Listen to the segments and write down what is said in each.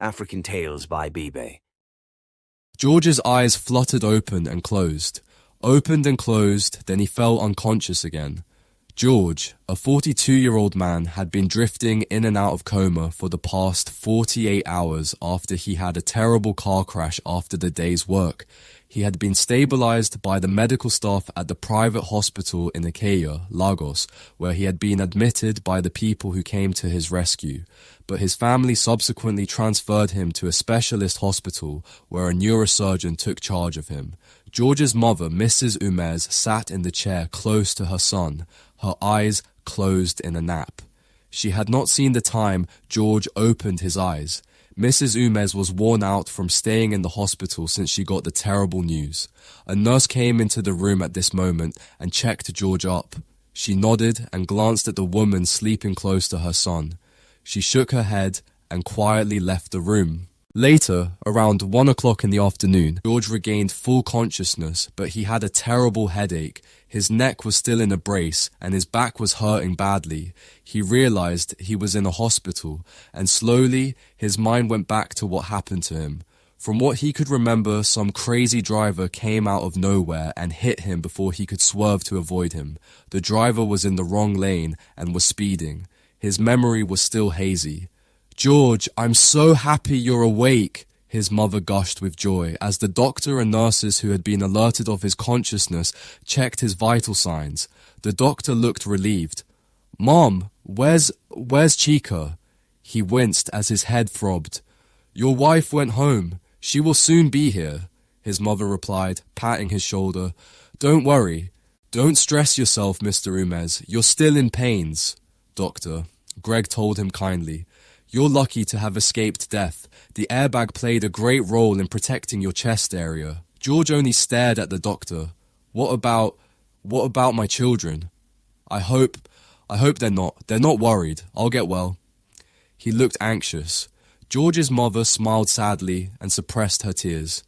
African Tales by Bibe. George's eyes fluttered open and closed. Opened and closed, then he fell unconscious again. George, a 42-year-old man, had been drifting in and out of coma for the past 48 hours after he had a terrible car crash after the day's work. He had been stabilized by the medical staff at the private hospital in Ikeja, Lagos, where he had been admitted by the people who came to his rescue. But his family subsequently transferred him to a specialist hospital where a neurosurgeon took charge of him. George's mother, Mrs. Umez, sat in the chair close to her son, her eyes closed in a nap. She had not seen the time George opened his eyes. Mrs. Umez was worn out from staying in the hospital since she got the terrible news. A nurse came into the room at this moment and checked George up. She nodded and glanced at the woman sleeping close to her son. She shook her head and quietly left the room. Later, around 1 o'clock in the afternoon, George regained full consciousness, but he had a terrible headache. His neck was still in a brace, and his back was hurting badly. He realized he was in a hospital, and slowly his mind went back to what happened to him. From what he could remember, some crazy driver came out of nowhere and hit him before he could swerve to avoid him. The driver was in the wrong lane and was speeding. His memory was still hazy. "George, I'm so happy you're awake," his mother gushed with joy as the doctor and nurses who had been alerted of his consciousness checked his vital signs. The doctor looked relieved. "Mom, where's Chica?" He winced as his head throbbed. "Your wife went home. She will soon be here," his mother replied, patting his shoulder. "Don't worry. Don't stress yourself, Mr. Umez. You're still in pains." "Doctor," Greg told him kindly, "you're lucky to have escaped death. The airbag played a great role in protecting your chest area." George only stared at the doctor. What about my children? I hope they're not worried. I'll get well." He looked anxious. George's mother smiled sadly and suppressed her tears.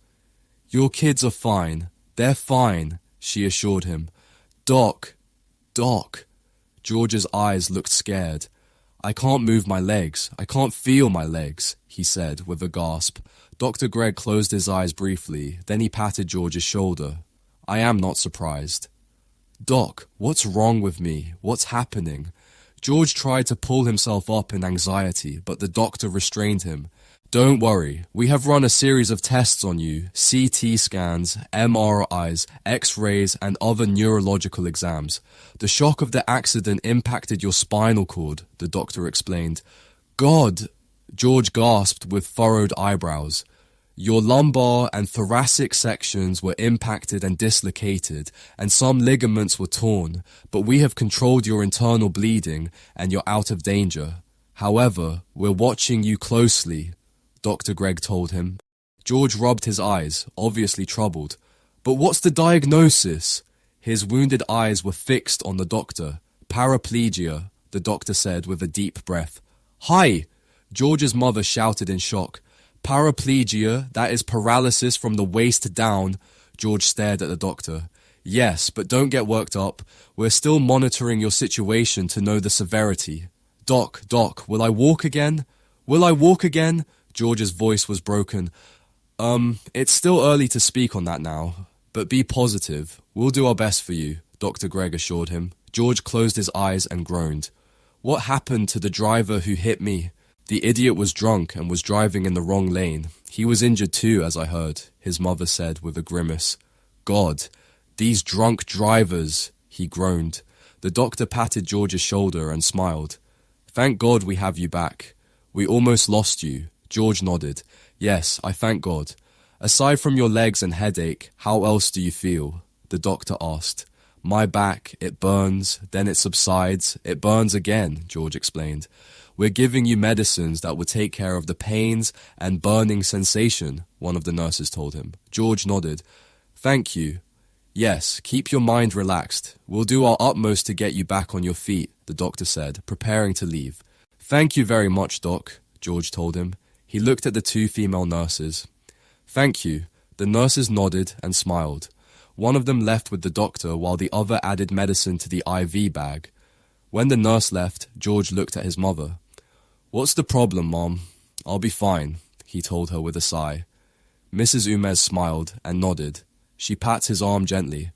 "Your kids are fine. They're fine," she assured him. Doc. George's eyes looked scared. "I can't move my legs. I can't feel my legs," he said with a gasp. Dr. Greg closed his eyes briefly, then he patted George's shoulder. "I am not surprised." "Doc, what's wrong with me? What's happening?" George tried to pull himself up in anxiety, but the doctor restrained him. "Don't worry. We have run a series of tests on you, CT scans, MRIs, X-rays, and other neurological exams. The shock of the accident impacted your spinal cord," the doctor explained. "God!" George gasped with furrowed eyebrows. "Your lumbar and thoracic sections were impacted and dislocated, and some ligaments were torn, but we have controlled your internal bleeding, and you're out of danger. However, we're watching you closely," Dr. Greg told him. George rubbed his eyes, obviously troubled. "But what's the diagnosis?" His wounded eyes were fixed on the doctor. "Paraplegia," the doctor said with a deep breath. "Hi!" George's mother shouted in shock. "Paraplegia, that is paralysis from the waist down." George stared at the doctor. "Yes, but don't get worked up. We're still monitoring your situation to know the severity." Doc, will I walk again? Will I walk again?" George's voice was broken. It's still early to speak on that now, but be positive. We'll do our best for you," Dr. Greg assured him. George closed his eyes and groaned. "What happened to the driver who hit me?" "The idiot was drunk and was driving in the wrong lane. He was injured too, as I heard," his mother said with a grimace. "God, these drunk drivers," he groaned. The doctor patted George's shoulder and smiled. "Thank God we have you back. We almost lost you." George nodded. "Yes, I thank God. Aside from your legs and headache, how else do you feel?" the doctor asked. "My back, it burns, then it subsides, it burns again," George explained. "We're giving you medicines that will take care of the pains and burning sensation," one of the nurses told him. George nodded. "Thank you. Yes, keep your mind relaxed. We'll do our utmost to get you back on your feet," the doctor said, preparing to leave. "Thank you very much, Doc," George told him. He looked at the two female nurses. "Thank you." The nurses nodded and smiled. One of them left with the doctor while the other added medicine to the IV bag. When the nurse left, George looked at his mother. "What's the problem, Mom?" "I'll be fine." he told her with a sigh. Mrs. Umez smiled and nodded. She pat his arm gently.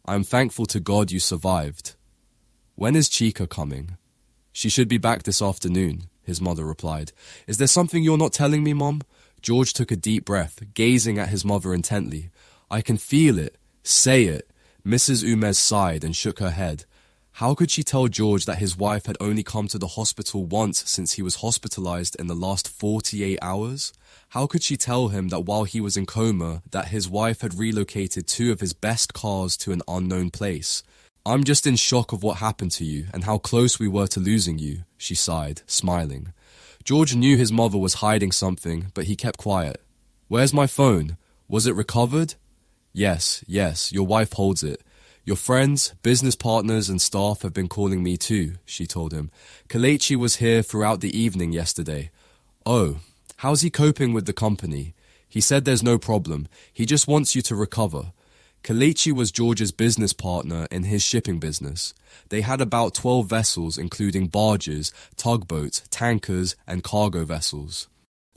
I am thankful to God you survived. When is Chica coming? She should be back this afternoon, his mother replied. Is there something you're not telling me, Mom? George took a deep breath, gazing at his mother intently. I can feel it. Say it. Mrs. Umez sighed and shook her head. How could she tell George that his wife had only come to the hospital once since he was hospitalized in the last 48 hours? How could she tell him that while he was in coma, that his wife had relocated 2 of his best cars to an unknown place? I'm just in shock of what happened to you and how close we were to losing you, she sighed, smiling. George knew his mother was hiding something, but he kept quiet. Where's my phone? Was it recovered? Yes, your wife holds it. Your friends, business partners and staff have been calling me too, she told him. Kelechi was here throughout the evening yesterday. Oh, how's he coping with the company? He said there's no problem. He just wants you to recover. Kelechi was George's business partner in his shipping business. They had about 12 vessels, including barges, tugboats, tankers, and cargo vessels.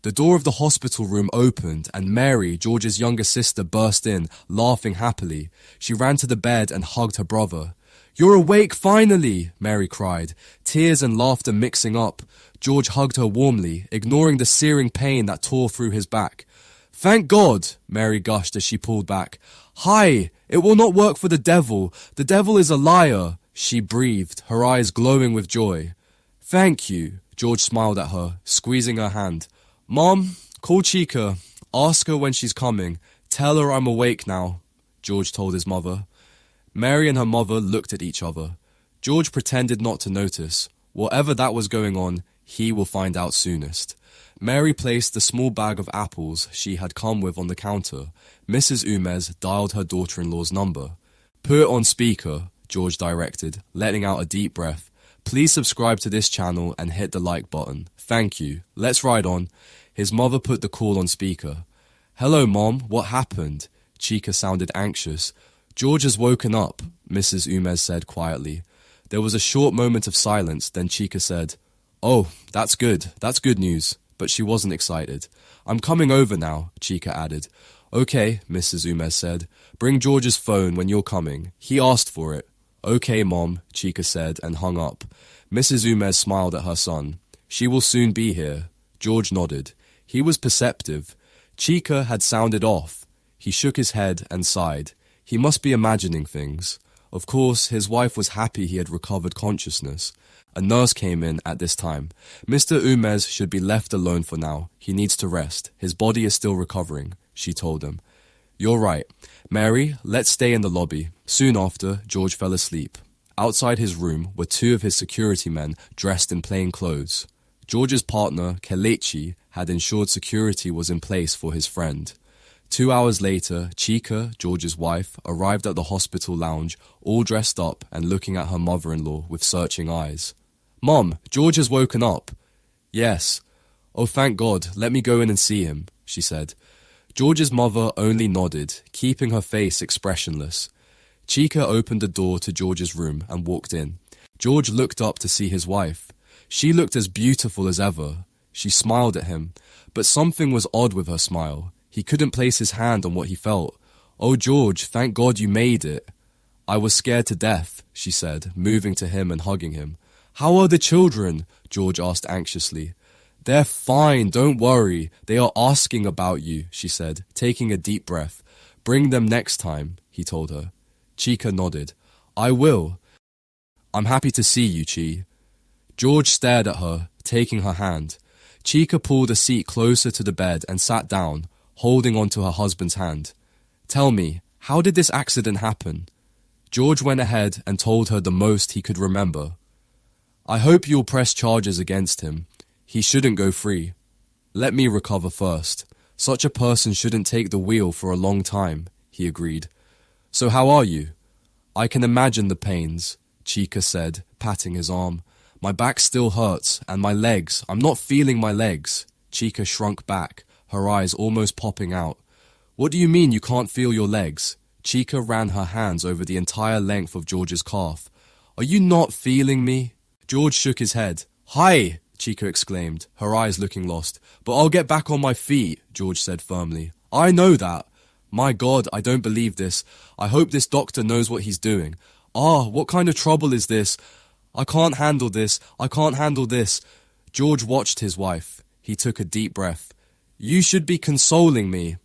The door of the hospital room opened and Mary, George's younger sister, burst in, laughing happily. She ran to the bed and hugged her brother. You're awake finally, Mary cried, tears and laughter mixing up. George hugged her warmly, ignoring the searing pain that tore through his back. Thank God, Mary gushed as she pulled back. Hi, it will not work for the devil. The devil is a liar, she breathed, her eyes glowing with joy. Thank you, George smiled at her, squeezing her hand. Mom, call Chica. Ask her when she's coming. Tell her I'm awake now, George told his mother. Mary and her mother looked at each other. George pretended not to notice. Whatever that was going on, he will find out soonest. Mary placed the small bag of apples she had come with on the counter. Mrs. Umez dialed her daughter-in-law's number. Put it on speaker, George directed, letting out a deep breath. Please subscribe to this channel and hit the like button. Thank you. Let's ride on. His mother put the call on speaker. Hello, Mom. What happened? Chica sounded anxious. George has woken up, Mrs. Umez said quietly. There was a short moment of silence, then Chica said, Oh, that's good. That's good news. But she wasn't excited. I'm coming over now, Chica added. Okay, Mrs. Umez said. Bring George's phone when you're coming. He asked for it. Okay, Mom, Chica said and hung up. Mrs. Umez smiled at her son. She will soon be here. George nodded. He was perceptive. Chica had sounded off. He shook his head and sighed. He must be imagining things. Of course, his wife was happy he had recovered consciousness. A nurse came in at this time. Mr. Umez should be left alone for now. He needs to rest. His body is still recovering, she told him. You're right. Mary, let's stay in the lobby. Soon after, George fell asleep. Outside his room were 2 of his security men dressed in plain clothes. George's partner, Kelechi, had ensured security was in place for his friend. 2 hours later, Chica, George's wife, arrived at the hospital lounge, all dressed up and looking at her mother-in-law with searching eyes. Mom, George has woken up. Yes. Oh, thank God. Let me go in and see him, she said. George's mother only nodded, keeping her face expressionless. Chica opened the door to George's room and walked in. George looked up to see his wife. She looked as beautiful as ever. She smiled at him, but something was odd with her smile. He couldn't place his hand on what he felt. Oh, George, thank God you made it. I was scared to death, she said, moving to him and hugging him. How are the children? George asked anxiously. They're fine, don't worry. They are asking about you, she said, taking a deep breath. Bring them next time, he told her. Chica nodded. I will. I'm happy to see you, Chi. George stared at her, taking her hand. Chica pulled a seat closer to the bed and sat down, holding onto her husband's hand. Tell me, how did this accident happen? George went ahead and told her the most he could remember. I hope you'll press charges against him. He shouldn't go free. Let me recover first. Such a person shouldn't take the wheel for a long time, he agreed. So how are you? I can imagine the pains, Chica said, patting his arm. My back still hurts, and my legs, I'm not feeling my legs. Chica shrunk back, her eyes almost popping out. What do you mean you can't feel your legs? Chica ran her hands over the entire length of George's calf. Are you not feeling me? George shook his head. Hi, Chica exclaimed, her eyes looking lost. But I'll get back on my feet, George said firmly. I know that. My God, I don't believe this. I hope this doctor knows what he's doing. What kind of trouble is this? I can't handle this. I can't handle this. George watched his wife. He took a deep breath. You should be consoling me.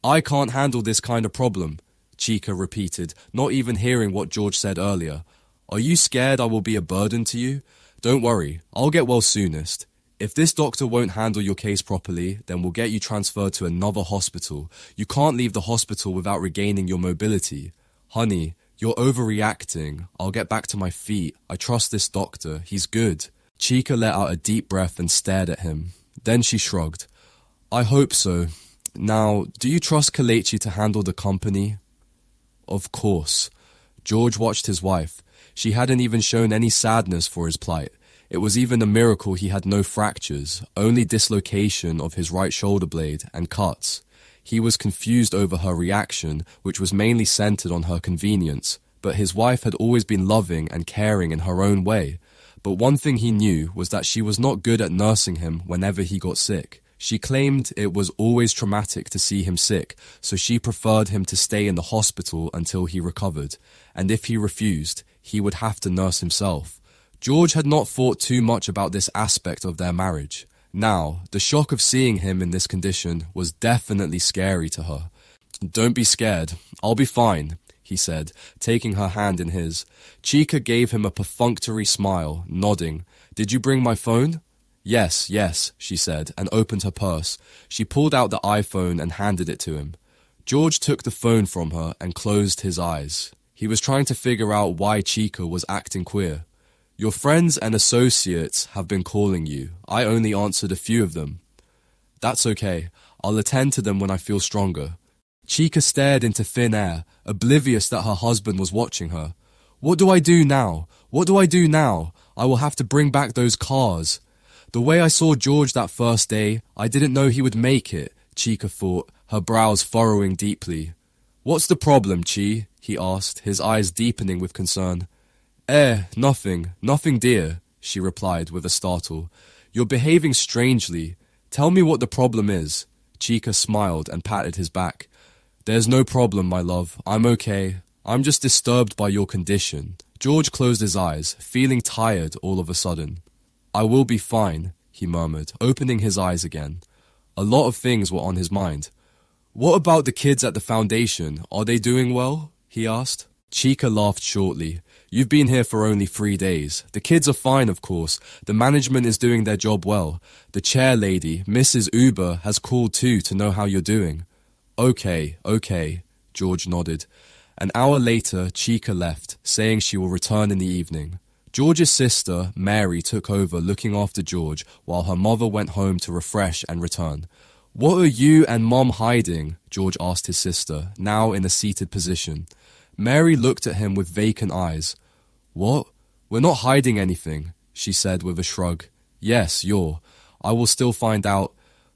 I can't handle this kind of problem, Chica repeated, not even hearing what George said earlier. Are you scared I will be a burden to you? Don't worry, I'll get well soonest. If this doctor won't handle your case properly, then we'll get you transferred to another hospital. You can't leave the hospital without regaining your mobility. Honey, you're overreacting. I'll get back to my feet. I trust this doctor. He's good. Chica let out a deep breath and stared at him. Then she shrugged. I hope so. Now, do you trust Kelechi to handle the company? Of course. George watched his wife. She hadn't even shown any sadness for his plight. It was even a miracle he had no fractures, only dislocation of his right shoulder blade and cuts. He was confused over her reaction, which was mainly centered on her convenience, but his wife had always been loving and caring in her own way. But one thing he knew was that she was not good at nursing him whenever he got sick. She claimed it was always traumatic to see him sick, so she preferred him to stay in the hospital until he recovered, and if he refused, he would have to nurse himself. George had not thought too much about this aspect of their marriage. Now, the shock of seeing him in this condition was definitely scary to her. Don't be scared. I'll be fine, he said, taking her hand in his. Chica gave him a perfunctory smile, nodding. Did you bring my phone? Yes, she said, and opened her purse. She pulled out the iPhone and handed it to him. George took the phone from her and closed his eyes. He was trying to figure out why Chica was acting queer. Your friends and associates have been calling you. I only answered a few of them. That's okay. I'll attend to them when I feel stronger. Chica stared into thin air, oblivious that her husband was watching her. What do I do now? What do I do now? I will have to bring back those cars. The way I saw George that first day, I didn't know he would make it, Chica thought, her brows furrowing deeply. What's the problem, Chi? He asked, his eyes deepening with concern. Nothing dear, she replied with a startle. You're behaving strangely. Tell me what the problem is. Chica smiled and patted his back. There's no problem, my love. I'm okay. I'm just disturbed by your condition. George closed his eyes, feeling tired all of a sudden. I will be fine, he murmured, opening his eyes again. A lot of things were on his mind. What about the kids at the foundation? Are they doing well? He asked. Chica laughed shortly. You've been here for only 3 days. The kids are fine, of course. The management is doing their job well. The chair lady, Mrs. Uber, has called too to know how you're doing. Okay, George nodded. An hour later, Chica left, saying she will return in the evening. George's sister, Mary, took over looking after George while her mother went home to refresh and return. What are you and Mom hiding? George asked his sister, now in a seated position. Mary looked at him with vacant eyes. What? We're not hiding anything, she said with a shrug. Yes, I will still find out.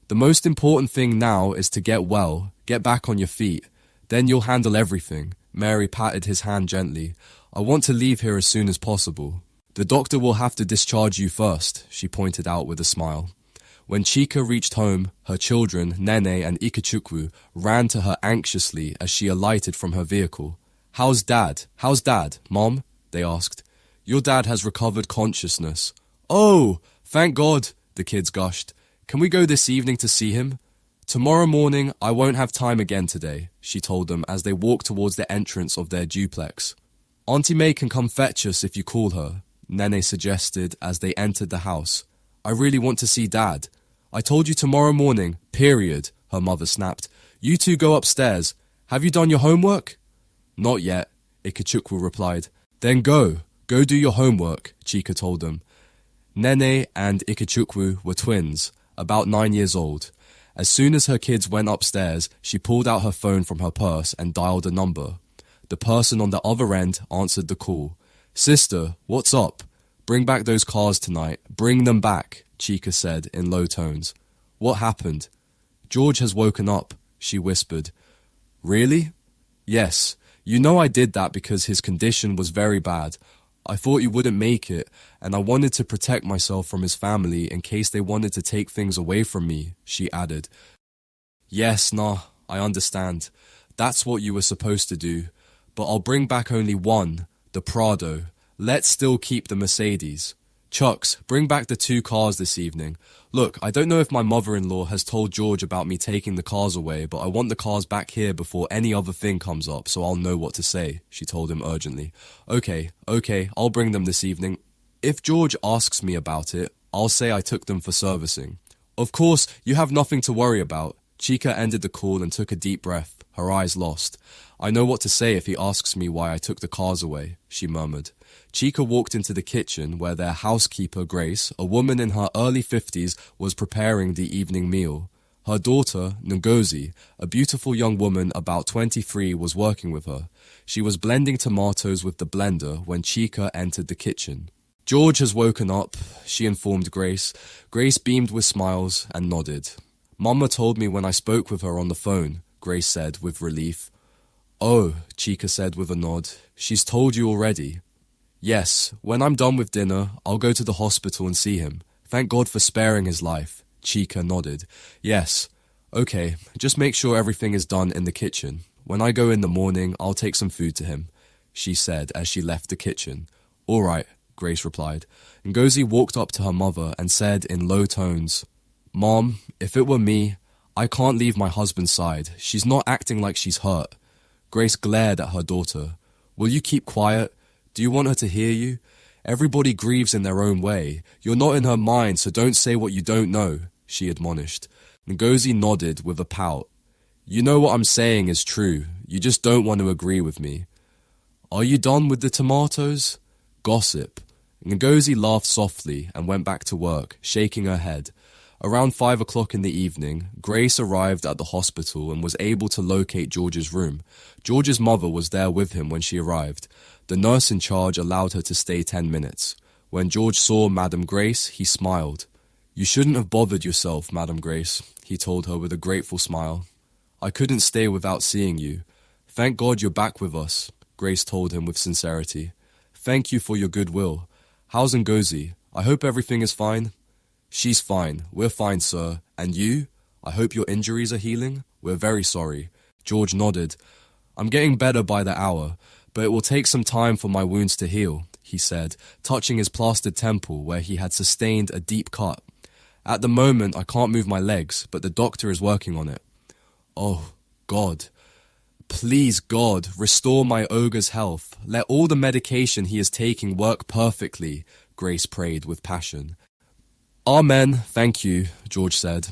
The most important thing now is to get well, get back on your feet. Then you'll handle everything. Mary patted his hand gently. I want to leave here as soon as possible. The doctor will have to discharge you first, she pointed out with a smile. When Chica reached home, her children, Nene and Ikechukwu, ran to her anxiously as she alighted from her vehicle. How's Dad? Mom? They asked. Your dad has recovered consciousness. Oh, thank God, the kids gushed. Can we go this evening to see him? Tomorrow morning, I won't have time again today, she told them as they walked towards the entrance of their duplex. Auntie May can come fetch us if you call her, Nene suggested as they entered the house. I really want to see Dad. I told you tomorrow morning, period, her mother snapped. You two go upstairs. Have you done your homework? Not yet, Ikechukwu replied. Then go do your homework, Chica told them. Nene and Ikechukwu were twins, about 9 years old. As soon as her kids went upstairs, she pulled out her phone from her purse and dialed a number. The person on the other end answered the call. Sister, what's up? Bring back those cars tonight. Bring them back, Chica said in low tones. What happened? George has woken up, she whispered. Really? Yes. You know I did that because his condition was very bad. I thought you wouldn't make it, and I wanted to protect myself from his family in case they wanted to take things away from me, she added. Yes, nah, I understand. That's what you were supposed to do. But I'll bring back only one, the Prado. Let's still keep the Mercedes. Chucks, bring back the 2 cars this evening. Look, I don't know if my mother-in-law has told George about me taking the cars away, but I want the cars back here before any other thing comes up, so I'll know what to say, she told him urgently. Okay, I'll bring them this evening. If George asks me about it, I'll say I took them for servicing. Of course, you have nothing to worry about. Chica ended the call and took a deep breath, her eyes lost. I know what to say if he asks me why I took the cars away, she murmured. Chica walked into the kitchen where their housekeeper, Grace, a woman in her early 50s, was preparing the evening meal. Her daughter, Ngozi, a beautiful young woman about 23, was working with her. She was blending tomatoes with the blender when Chica entered the kitchen. George has woken up, she informed Grace. Grace beamed with smiles and nodded. Mama told me when I spoke with her on the phone, Grace said with relief. Oh, Chica said with a nod. She's told you already. Yes, when I'm done with dinner, I'll go to the hospital and see him. Thank God for sparing his life. Chica nodded. Yes. Okay, just make sure everything is done in the kitchen. When I go in the morning, I'll take some food to him, she said as she left the kitchen. All right, Grace replied. Ngozi walked up to her mother and said in low tones, Mom, if it were me, I can't leave my husband's side. She's not acting like she's hurt. Grace glared at her daughter. Will you keep quiet? Do you want her to hear you? Everybody grieves in their own way. You're not in her mind, so don't say what you don't know, she admonished. Ngozi nodded with a pout. You know what I'm saying is true. You just don't want to agree with me. Are you done with the tomatoes? Gossip. Ngozi laughed softly and went back to work, shaking her head. Around 5 o'clock in the evening, Grace arrived at the hospital and was able to locate George's room. George's mother was there with him when she arrived. The nurse in charge allowed her to stay 10 minutes. When George saw Madame Grace, he smiled. You shouldn't have bothered yourself, Madame Grace, he told her with a grateful smile. I couldn't stay without seeing you. Thank God you're back with us, Grace told him with sincerity. Thank you for your goodwill. How's Ngozi? I hope everything is fine. She's fine. We're fine, sir. And you? I hope your injuries are healing. We're very sorry. George nodded. I'm getting better by the hour, but it will take some time for my wounds to heal, he said, touching his plastered temple where he had sustained a deep cut. At the moment, I can't move my legs, but the doctor is working on it. Oh, God. Please, God, restore my ogre's health. Let all the medication he is taking work perfectly, Grace prayed with passion. Amen, thank you, George said.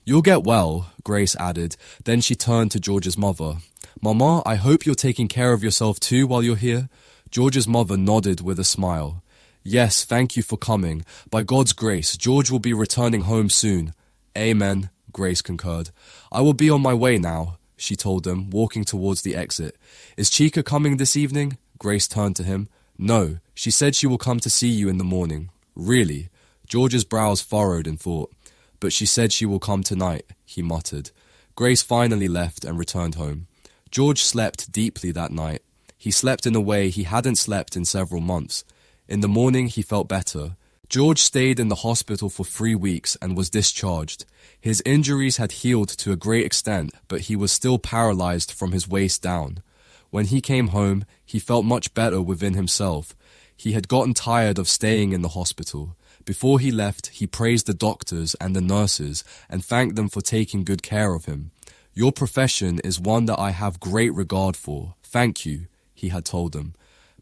You'll get well, Grace added. Then she turned to George's mother. Mama, I hope you're taking care of yourself too while you're here. George's mother nodded with a smile. Yes, thank you for coming. By God's grace, George will be returning home soon. Amen, Grace concurred. I will be on my way now, she told them, walking towards the exit. Is Chica coming this evening? Grace turned to him. No, she said she will come to see you in the morning. Really? George's brows furrowed in thought. But she said she will come tonight, he muttered. Grace finally left and returned home. George slept deeply that night. He slept in a way he hadn't slept in several months. In the morning, he felt better. George stayed in the hospital for 3 weeks and was discharged. His injuries had healed to a great extent, but he was still paralyzed from his waist down. When he came home, he felt much better within himself. He had gotten tired of staying in the hospital. Before he left, he praised the doctors and the nurses and thanked them for taking good care of him. Your profession is one that I have great regard for. Thank you, he had told them.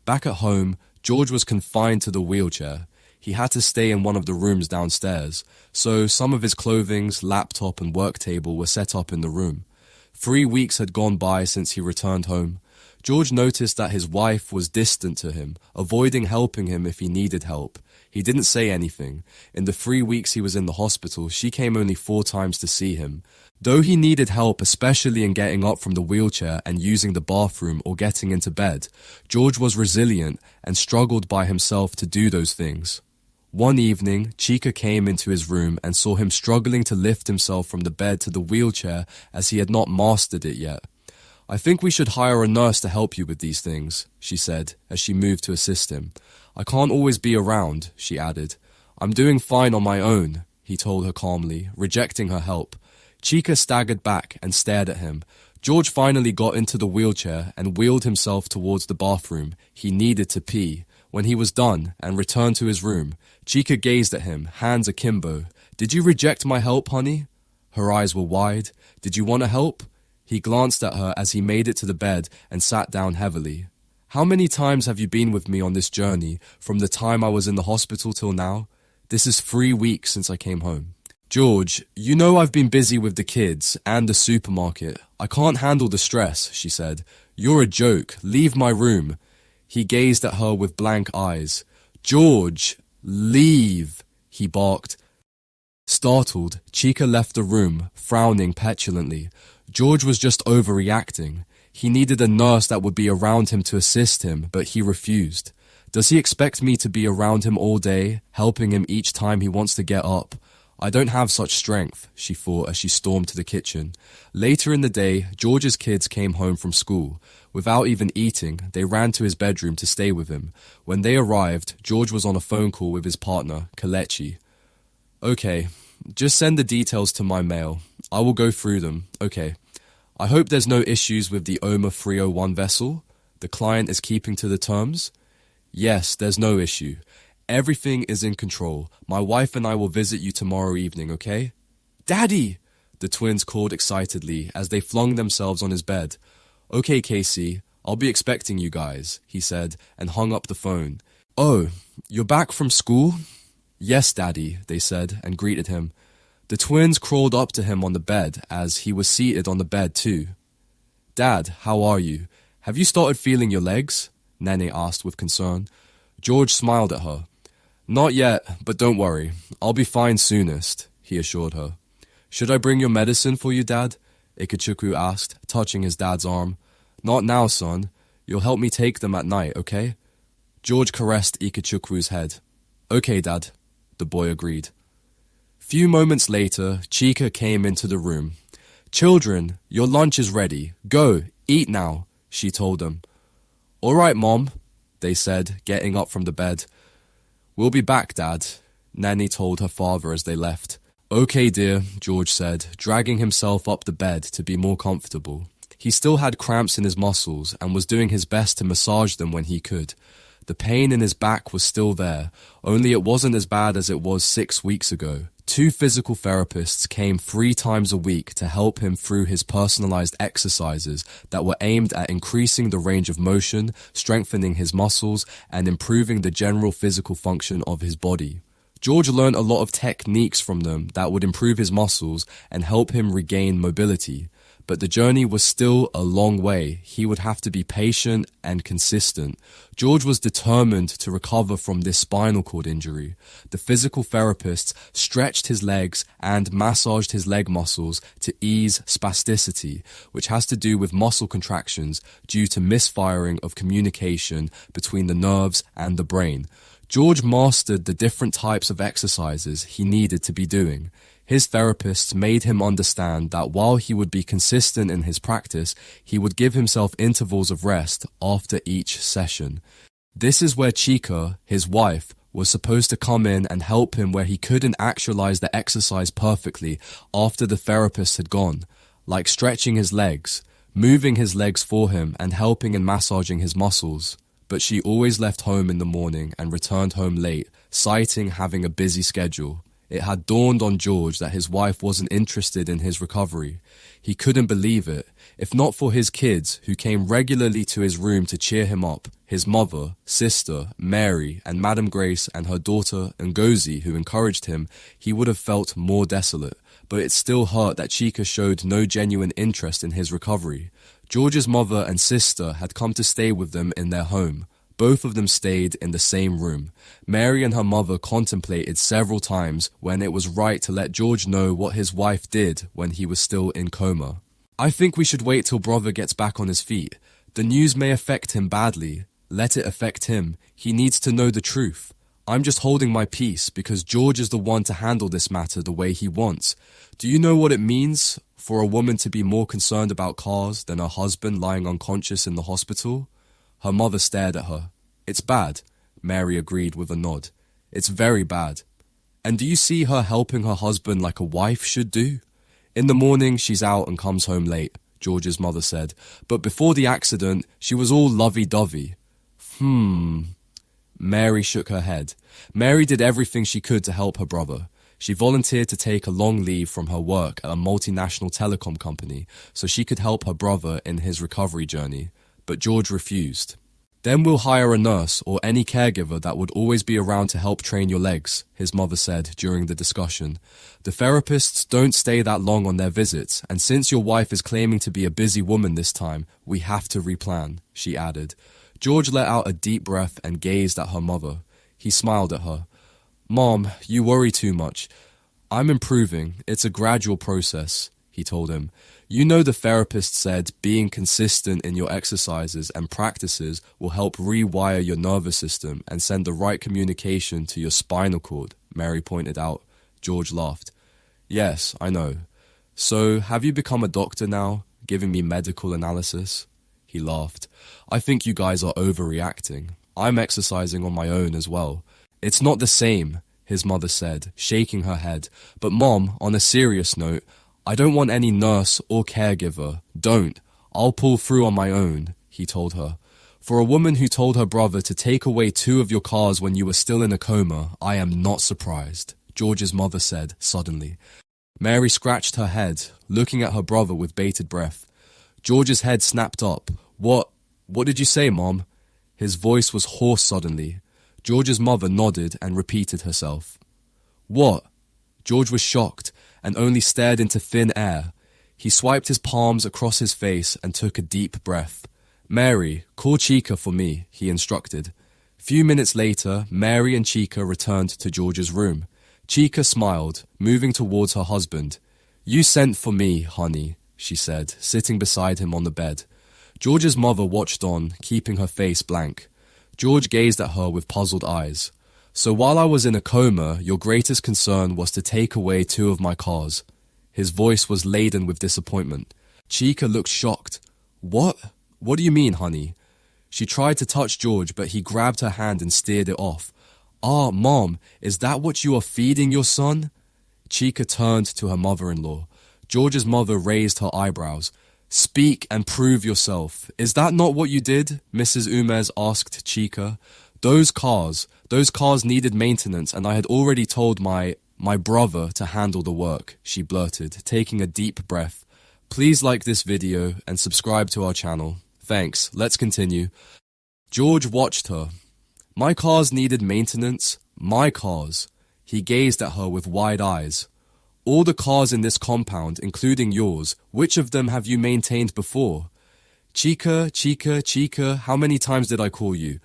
Back at home, George was confined to the wheelchair. He had to stay in one of the rooms downstairs, so some of his clothing, laptop and work table were set up in the room. 3 weeks had gone by since he returned home. George noticed that his wife was distant to him, avoiding helping him if he needed help. He didn't say anything. In the 3 weeks he was in the hospital, she came only 4 times to see him. Though he needed help, especially in getting up from the wheelchair and using the bathroom or getting into bed, George was resilient and struggled by himself to do those things. One evening, Chica came into his room and saw him struggling to lift himself from the bed to the wheelchair as he had not mastered it yet. I think we should hire a nurse to help you with these things, she said, as she moved to assist him. I can't always be around, she added. I'm doing fine on my own, he told her calmly, rejecting her help. Chica staggered back and stared at him. George finally got into the wheelchair and wheeled himself towards the bathroom. He needed to pee. When he was done and returned to his room, Chica gazed at him, hands akimbo. Did you reject my help, honey? Her eyes were wide. Did you want to help? He glanced at her as he made it to the bed and sat down heavily. How many times have you been with me on this journey from the time I was in the hospital till now? This is 3 weeks since I came home. George, you know I've been busy with the kids and the supermarket. I can't handle the stress, she said. You're a joke. Leave my room. He gazed at her with blank eyes. George, leave, he barked. Startled, Chica left the room, frowning petulantly. George was just overreacting. He needed a nurse that would be around him to assist him, but he refused. Does he expect me to be around him all day, helping him each time he wants to get up? I don't have such strength, she thought as she stormed to the kitchen. Later in the day, George's kids came home from school. Without even eating, they ran to his bedroom to stay with him. When they arrived, George was on a phone call with his partner, Kelechi. Okay, just send the details to my mail. I will go through them. Okay. I hope there's no issues with the OMA 301 vessel. The client is keeping to the terms? Yes, there's no issue. Everything is in control. My wife and I will visit you tomorrow evening, okay? Daddy! The twins called excitedly as they flung themselves on his bed. Okay, Casey, I'll be expecting you guys, he said, and hung up the phone. Oh, you're back from school? Yes, Daddy, they said, and greeted him. The twins crawled up to him on the bed as he was seated on the bed too. Dad, how are you? Have you started feeling your legs? Nene asked with concern. George smiled at her. Not yet, but don't worry. I'll be fine soonest, he assured her. Should I bring your medicine for you, Dad? Ikechukwu asked, touching his dad's arm. Not now, son. You'll help me take them at night, okay? George caressed Ikechukwu's head. Okay, Dad, the boy agreed. Few moments later, Chica came into the room. Children, your lunch is ready. Go, eat now, she told them. All right, Mom, they said, getting up from the bed. We'll be back, Dad, Nanny told her father as they left. Okay, dear, George said, dragging himself up the bed to be more comfortable. He still had cramps in his muscles and was doing his best to massage them when he could. The pain in his back was still there, only it wasn't as bad as it was 6 weeks ago. 2 physical therapists came 3 times a week to help him through his personalized exercises that were aimed at increasing the range of motion, strengthening his muscles, and improving the general physical function of his body. George learned a lot of techniques from them that would improve his muscles and help him regain mobility. But the journey was still a long way. He would have to be patient and consistent. George was determined to recover from this spinal cord injury. The physical therapists stretched his legs and massaged his leg muscles to ease spasticity, which has to do with muscle contractions due to misfiring of communication between the nerves and the brain. George mastered the different types of exercises he needed to be doing. His therapists made him understand that while he would be consistent in his practice, he would give himself intervals of rest after each session. This is where Chica, his wife, was supposed to come in and help him where he couldn't actualize the exercise perfectly after the therapist had gone, like stretching his legs, moving his legs for him and helping in massaging his muscles. But she always left home in the morning and returned home late, citing having a busy schedule. It had dawned on George that his wife wasn't interested in his recovery. He couldn't believe it. If not for his kids, who came regularly to his room to cheer him up, his mother, sister, Mary, and Madam Grace and her daughter Ngozi, who encouraged him, he would have felt more desolate. But it still hurt that Chica showed no genuine interest in his recovery. George's mother and sister had come to stay with them in their home. Both of them stayed in the same room. Mary and her mother contemplated several times when it was right to let George know what his wife did when he was still in coma. I think we should wait till brother gets back on his feet. The news may affect him badly. Let it affect him. He needs to know the truth. I'm just holding my peace because George is the one to handle this matter the way he wants. Do you know what it means for a woman to be more concerned about cars than her husband lying unconscious in the hospital? Her mother stared at her. It's bad. Mary agreed with a nod. It's very bad. And do you see her helping her husband like a wife should do? In the morning, she's out and comes home late, George's mother said. But before the accident, she was all lovey-dovey. Mary shook her head. Mary did everything she could to help her brother. She volunteered to take a long leave from her work at a multinational telecom company so she could help her brother in his recovery journey. But George refused. Then we'll hire a nurse or any caregiver that would always be around to help train your legs, his mother said during the discussion. The therapists don't stay that long on their visits, and since your wife is claiming to be a busy woman this time, we have to replan, she added. George let out a deep breath and gazed at her mother. He smiled at her. Mom, you worry too much. I'm improving. It's a gradual process, he told him. You know the therapist said being consistent in your exercises and practices will help rewire your nervous system and send the right communication to your spinal cord, Mary pointed out. George laughed. Yes, I know. So, have you become a doctor now, giving me medical analysis? He laughed. I think you guys are overreacting. I'm exercising on my own as well. It's not the same, his mother said, shaking her head. But Mom, on a serious note, I don't want any nurse or caregiver. Don't. I'll pull through on my own, he told her. For a woman who told her brother to take away 2 of your cars when you were still in a coma, I am not surprised, George's mother said suddenly. Mary scratched her head, looking at her brother with bated breath. George's head snapped up. What did you say, Mom? His voice was hoarse suddenly. George's mother nodded and repeated herself. What? George was shocked and only stared into thin air. He swiped his palms across his face and took a deep breath. Mary, call Chica for me, he instructed. Few minutes later, Mary and Chica returned to George's room. Chica smiled, moving towards her husband. You sent for me, honey, she said, sitting beside him on the bed. George's mother watched on, keeping her face blank. George gazed at her with puzzled eyes. So while I was in a coma, your greatest concern was to take away 2 of my cars. His voice was laden with disappointment. Chica looked shocked. What? What do you mean, honey? She tried to touch George, but he grabbed her hand and steered it off. Ah, Mom, is that what you are feeding your son? Chica turned to her mother-in-law. George's mother raised her eyebrows. Speak and prove yourself. Is that not what you did? Mrs. Umez asked Chica. Those cars needed maintenance, and I had already told my brother to handle the work, she blurted, taking a deep breath. Please like this video and subscribe to our channel. Thanks. Let's continue. George watched her. My cars needed maintenance? My cars. He gazed at her with wide eyes. All the cars in this compound, including yours, which of them have you maintained before? Chica, Chica, Chica, how many times did I call you?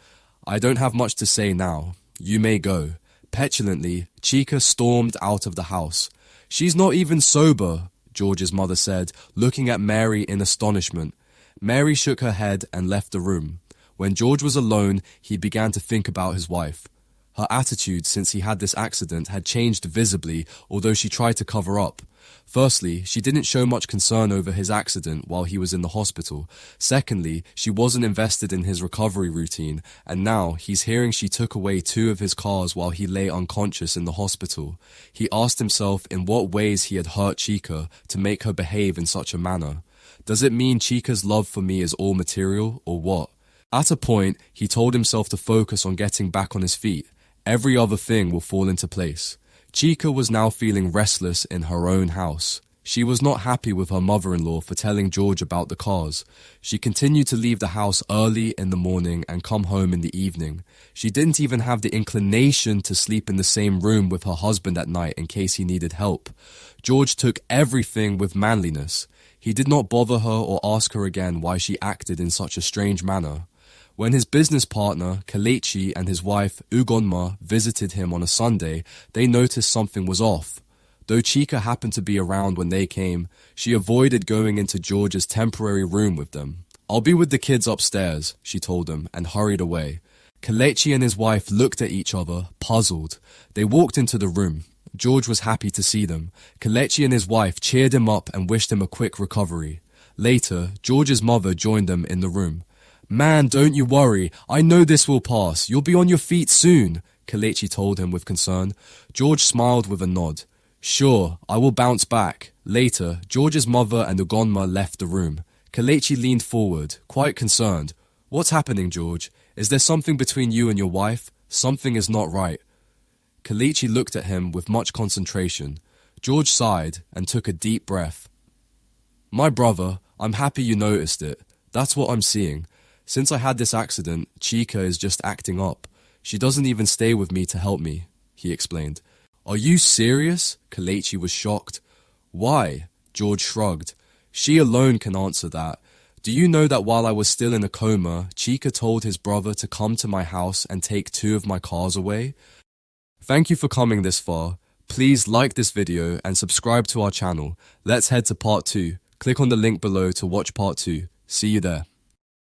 I don't have much to say now. You may go. Petulantly, Chica stormed out of the house. She's not even sober, George's mother said, looking at Mary in astonishment. Mary shook her head and left the room. When George was alone, he began to think about his wife. Her attitude since he had this accident had changed visibly, although she tried to cover up. Firstly, she didn't show much concern over his accident while he was in the hospital. Secondly, she wasn't invested in his recovery routine, and now he's hearing she took away 2 of his cars while he lay unconscious in the hospital. He asked himself in what ways he had hurt Chica to make her behave in such a manner. Does it mean Chica's love for me is all material, or what? At a point, he told himself to focus on getting back on his feet. Every other thing will fall into place. Chica was now feeling restless in her own house. She was not happy with her mother-in-law for telling George about the cars. She continued to leave the house early in the morning and come home in the evening. She didn't even have the inclination to sleep in the same room with her husband at night in case he needed help. George took everything with manliness. He did not bother her or ask her again why she acted in such a strange manner. When his business partner, Kelechi, and his wife, Ugonma, visited him on a Sunday, they noticed something was off. Though Chica happened to be around when they came, she avoided going into George's temporary room with them. I'll be with the kids upstairs, she told them, and hurried away. Kelechi and his wife looked at each other, puzzled. They walked into the room. George was happy to see them. Kelechi and his wife cheered him up and wished him a quick recovery. Later, George's mother joined them in the room. Man, don't you worry. I know this will pass. You'll be on your feet soon, Kelechi told him with concern. George smiled with a nod. Sure, I will bounce back. Later, George's mother and Ugonma left the room. Kelechi leaned forward, quite concerned. What's happening, George? Is there something between you and your wife? Something is not right. Kelechi looked at him with much concentration. George sighed and took a deep breath. My brother, I'm happy you noticed it. That's what I'm seeing. Since I had this accident, Chica is just acting up. She doesn't even stay with me to help me, he explained. Are you serious? Kelechi was shocked. Why? George shrugged. She alone can answer that. Do you know that while I was still in a coma, Chica told his brother to come to my house and take 2 of my cars away? Thank you for coming this far. Please like this video and subscribe to our channel. Let's head to part 2. Click on the link below to watch part 2. See you there.